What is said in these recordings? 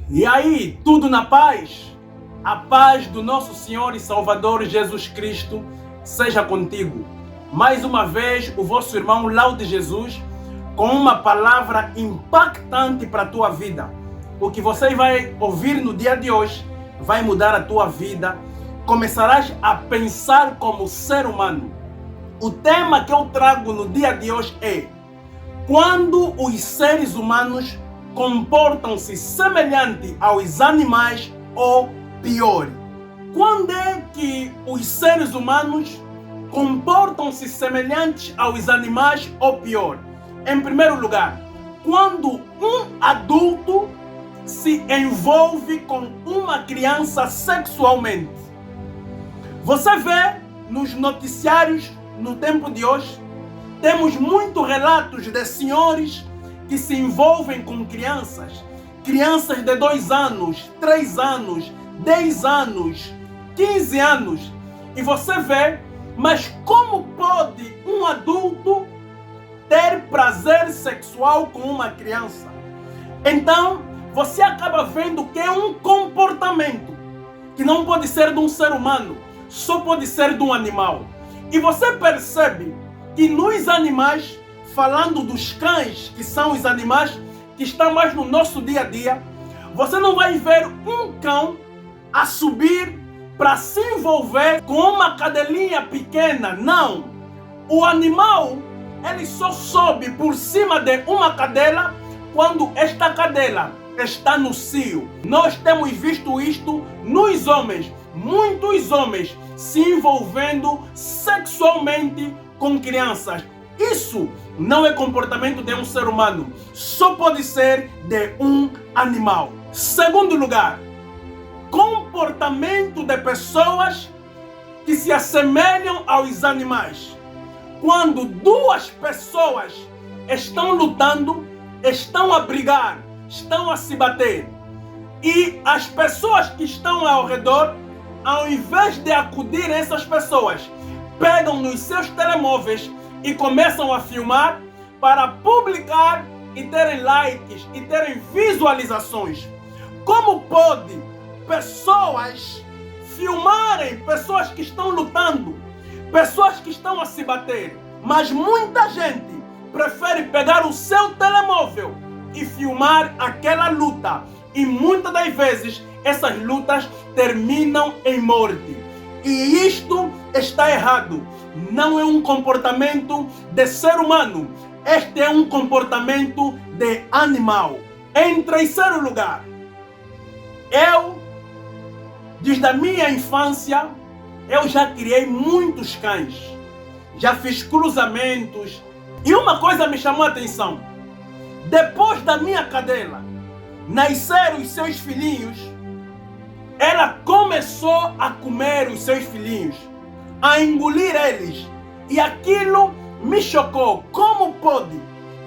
E aí, tudo na paz? A paz do nosso Senhor e Salvador Jesus Cristo seja contigo. Mais uma vez, o vosso irmão Laude Jesus com uma palavra impactante para a tua vida. O que você vai ouvir no dia de hoje vai mudar a tua vida. Começarás a pensar como ser humano. O tema que eu trago no dia de hoje é: quando os seres humanos comportam-se semelhante aos animais ou pior. Quando é que os seres humanos comportam-se semelhantes aos animais ou pior? Em primeiro lugar, quando um adulto se envolve com uma criança sexualmente. Você vê nos noticiários no tempo de hoje, temos muitos relatos de senhores que se envolvem com crianças de 2 anos, 3 anos, 10 anos, 15 anos. E você vê, mas como pode um adulto ter prazer sexual com uma criança? Então, você acaba vendo que é um comportamento que não pode ser de um ser humano, só pode ser de um animal. E você percebe que nos animais, falando dos cães, que são os animais que estão mais no nosso dia a dia, você não vai ver um cão a subir para se envolver com uma cadelinha pequena, não. O animal, ele só sobe por cima de uma cadela quando esta cadela está no cio. Nós temos visto isto nos homens, muitos homens se envolvendo sexualmente com crianças. Isso não é comportamento de um ser humano, só pode ser de um animal. Segundo lugar, comportamento de pessoas que se assemelham aos animais. Quando duas pessoas estão lutando, estão a brigar, estão a se bater, e as pessoas que estão ao redor, ao invés de acudir a essas pessoas, pegam nos seus telemóveis e começam a filmar para publicar e terem likes e terem visualizações. Como pode pessoas filmarem pessoas que estão lutando, pessoas que estão a se bater, mas muita gente prefere pegar o seu telemóvel e filmar aquela luta, e muitas das vezes essas lutas terminam em morte. E isto está errado. Não é um comportamento de ser humano. Este é um comportamento de animal. Em terceiro lugar, desde a minha infância, eu já criei muitos cães. Já fiz cruzamentos. E uma coisa me chamou a atenção. Depois da minha cadela nascer os seus filhinhos, ela começou a comer os seus filhinhos, a engolir eles. E aquilo me chocou. Como pode,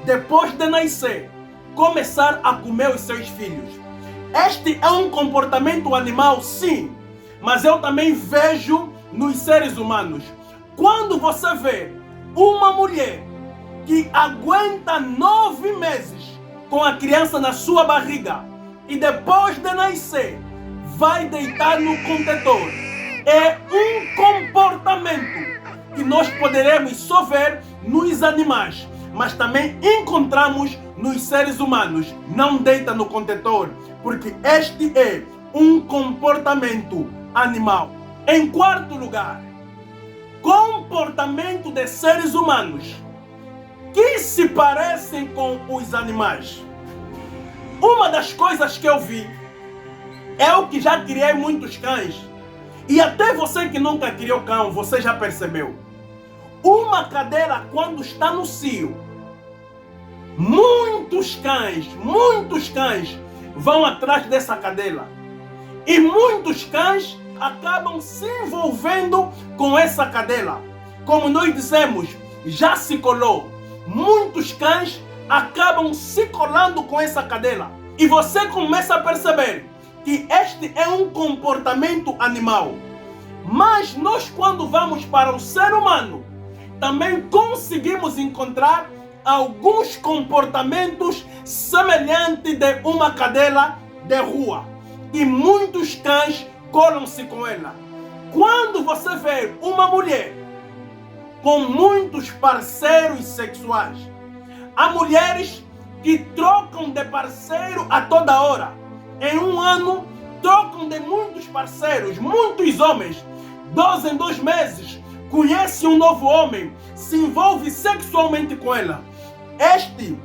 depois de nascer, começar a comer os seus filhos? Este é um comportamento animal, sim, mas eu também vejo nos seres humanos. Quando você vê uma mulher que aguenta 9 meses com a criança na sua barriga e depois de nascer vai deitar no contentor, é um comportamento que nós poderemos só ver nos animais, mas também encontramos nos seres humanos. Não deita no contentor, porque este é um comportamento animal. Em quarto lugar, comportamento de seres humanos que se parecem com os animais. Uma das coisas que eu vi, eu que já criei muitos cães, e até você que nunca criou cão, você já percebeu. Uma cadela, quando está no cio, muitos cães vão atrás dessa cadela. E muitos cães acabam se envolvendo com essa cadela. Como nós dizemos, já se colou. Muitos cães acabam se colando com essa cadela. E você começa a perceber que este é um comportamento animal. Mas nós, quando vamos para o ser humano, também conseguimos encontrar alguns comportamentos semelhantes de uma cadela de rua e muitos cães colam-se com ela. Quando você vê uma mulher com muitos parceiros sexuais, há mulheres que trocam de parceiro a toda hora. Em um ano, trocam de muitos parceiros, muitos homens. 2 em 2 meses, conhece um novo homem, se envolve sexualmente com ela. Este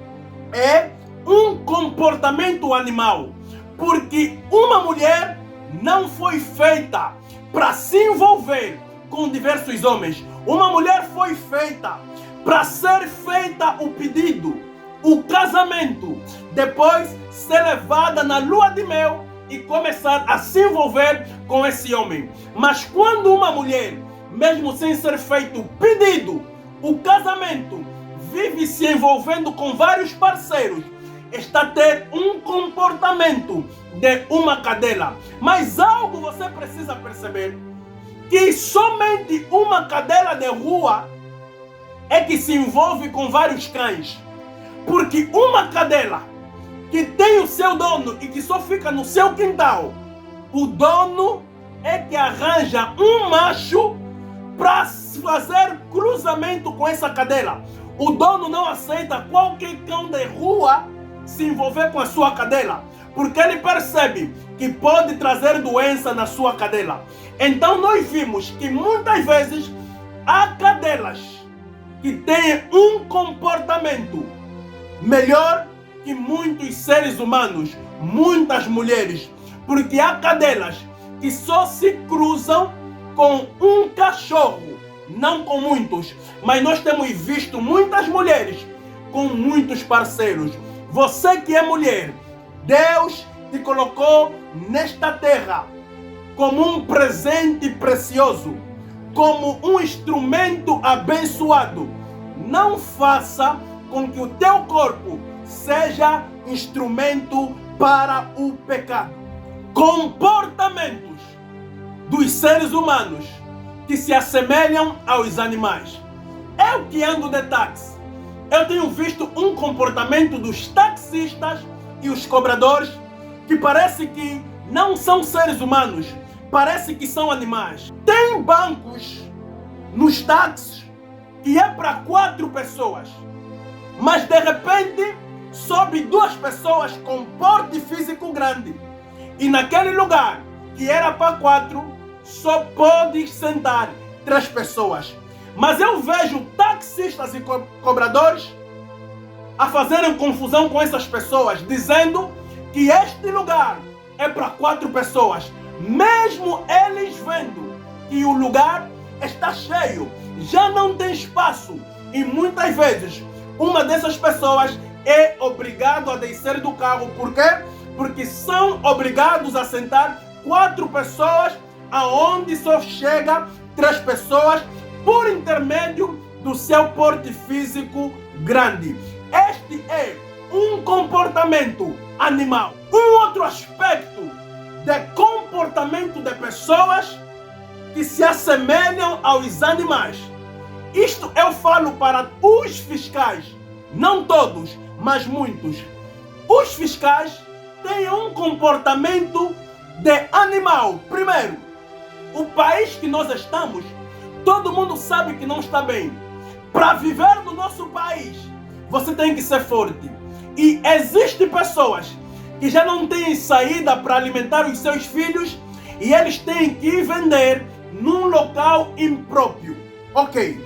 é um comportamento animal, porque uma mulher não foi feita para se envolver com diversos homens. Uma mulher foi feita para ser feita o pedido, o casamento, depois ser levada na lua de mel e começar a se envolver com esse homem. Mas quando uma mulher, mesmo sem ser feito o pedido, o casamento, vive se envolvendo com vários parceiros, está a ter um comportamento de uma cadela. Mas algo você precisa perceber, que somente uma cadela de rua é que se envolve com vários cães. Porque uma cadela que tem o seu dono e que só fica no seu quintal, o dono é que arranja um macho para fazer cruzamento com essa cadela. O dono não aceita qualquer cão de rua se envolver com a sua cadela, porque ele percebe que pode trazer doença na sua cadela. Então nós vimos que muitas vezes há cadelas que têm um comportamento melhor que muitos seres humanos, muitas mulheres, porque há cadelas que só se cruzam com um cachorro, não com muitos. Mas nós temos visto muitas mulheres com muitos parceiros. Você que é mulher, Deus te colocou nesta terra como um presente precioso, como um instrumento abençoado. Não faça com que o teu corpo seja instrumento para o pecado. Comportamentos dos seres humanos que se assemelham aos animais. Eu que ando de táxi, eu tenho visto um comportamento dos taxistas e os cobradores que parece que não são seres humanos, parece que são animais. Tem bancos nos táxis que é para 4 pessoas, mas de repente sobe 2 pessoas com porte físico grande e naquele lugar que era para 4 só pode sentar 3 pessoas. Mas eu vejo taxistas e cobradores a fazerem confusão com essas pessoas, dizendo que este lugar é para 4 pessoas, mesmo eles vendo que o lugar está cheio, já não tem espaço. E muitas vezes uma dessas pessoas é obrigado a descer do carro. Por quê? Porque são obrigados a sentar 4 pessoas aonde só chega 3 pessoas por intermédio do seu porte físico grande. Este é um comportamento animal. Um outro aspecto de comportamento de pessoas que se assemelham aos animais. Isto eu falo para os fiscais, não todos, mas muitos. Os fiscais têm um comportamento de animal. Primeiro, o país que nós estamos, todo mundo sabe que não está bem. Para viver no nosso país, você tem que ser forte. E existem pessoas que já não têm saída para alimentar os seus filhos e eles têm que vender num local impróprio. Ok.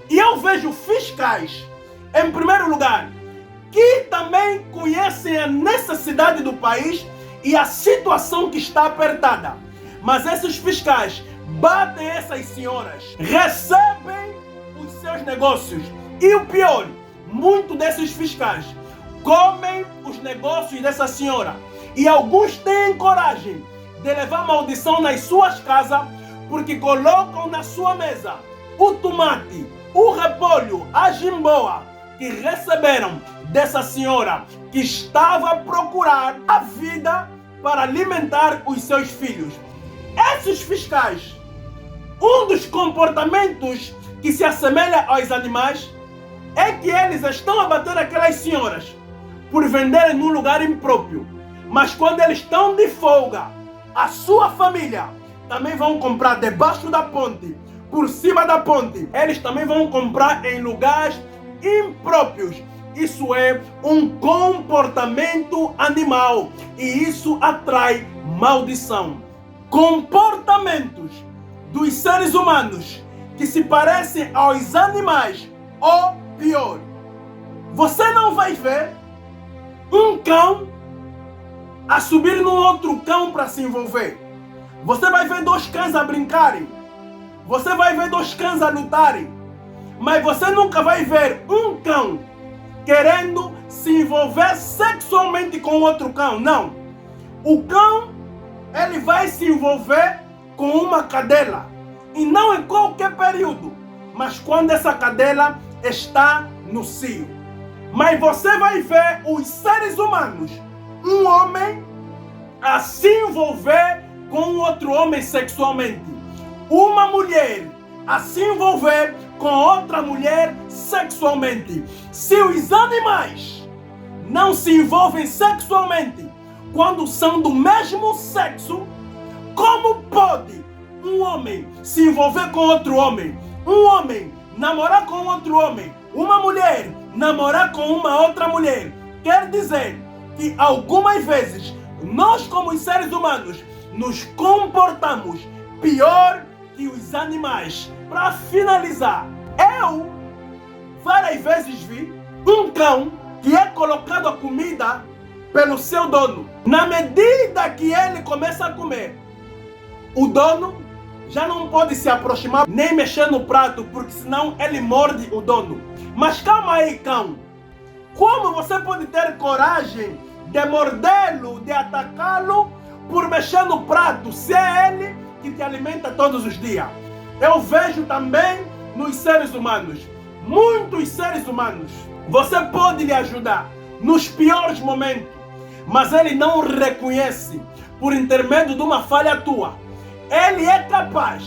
E eu vejo fiscais, em primeiro lugar, que também conhecem a necessidade do país e a situação que está apertada. Mas esses fiscais batem essas senhoras, recebem os seus negócios. E o pior, muitos desses fiscais comem os negócios dessa senhora. E alguns têm coragem de levar maldição nas suas casas, porque colocam na sua mesa o tomate, o repolho, a jimboa que receberam dessa senhora que estava a procurar a vida para alimentar os seus filhos. Esses fiscais, um dos comportamentos que se assemelha aos animais é que eles estão a bater aquelas senhoras por venderem num lugar impróprio. Mas quando eles estão de folga, a sua família também vão comprar debaixo da ponte, por cima da ponte. Eles também vão comprar em lugares impróprios. Isso é um comportamento animal e isso atrai maldição. Comportamentos dos seres humanos que se parecem aos animais, ou pior, você não vai ver um cão a subir no outro cão para se envolver. Você vai ver dois cães a brincarem. Você vai ver dois cães a lutarem. Mas você nunca vai ver um cão querendo se envolver sexualmente com outro cão. Não. O cão, ele vai se envolver com uma cadela. E não em qualquer período, mas quando essa cadela está no cio. Mas você vai ver os seres humanos, um homem a se envolver com outro homem sexualmente. Uma mulher a se envolver com outra mulher sexualmente. Se os animais não se envolvem sexualmente quando são do mesmo sexo, como pode um homem se envolver com outro homem? Um homem namorar com outro homem? Uma mulher namorar com uma outra mulher? Quer dizer que algumas vezes nós, como seres humanos, nos comportamos pior que os animais. Para finalizar, eu várias vezes vi um cão que é colocado a comida pelo seu dono. Na medida que ele começa a comer, o dono já não pode se aproximar nem mexer no prato, porque senão ele morde o dono. Mas calma aí, cão. Como você pode ter coragem de mordê-lo, de atacá-lo por mexer no prato, se é ele que te alimenta todos os dias? Eu vejo também nos seres humanos, muitos seres humanos, você pode lhe ajudar nos piores momentos, mas ele não reconhece por intermédio de uma falha tua. Ele é capaz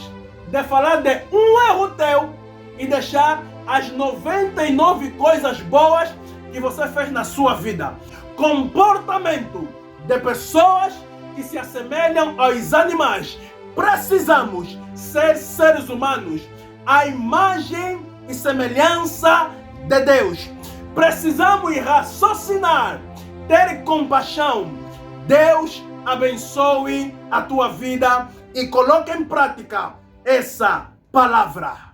de falar de um erro teu e deixar as 99 coisas boas que você fez na sua vida. Comportamento de pessoas que se assemelham aos animais. Precisamos ser seres humanos à imagem e semelhança de Deus. Precisamos raciocinar, ter compaixão. Deus abençoe a tua vida e coloque em prática essa palavra.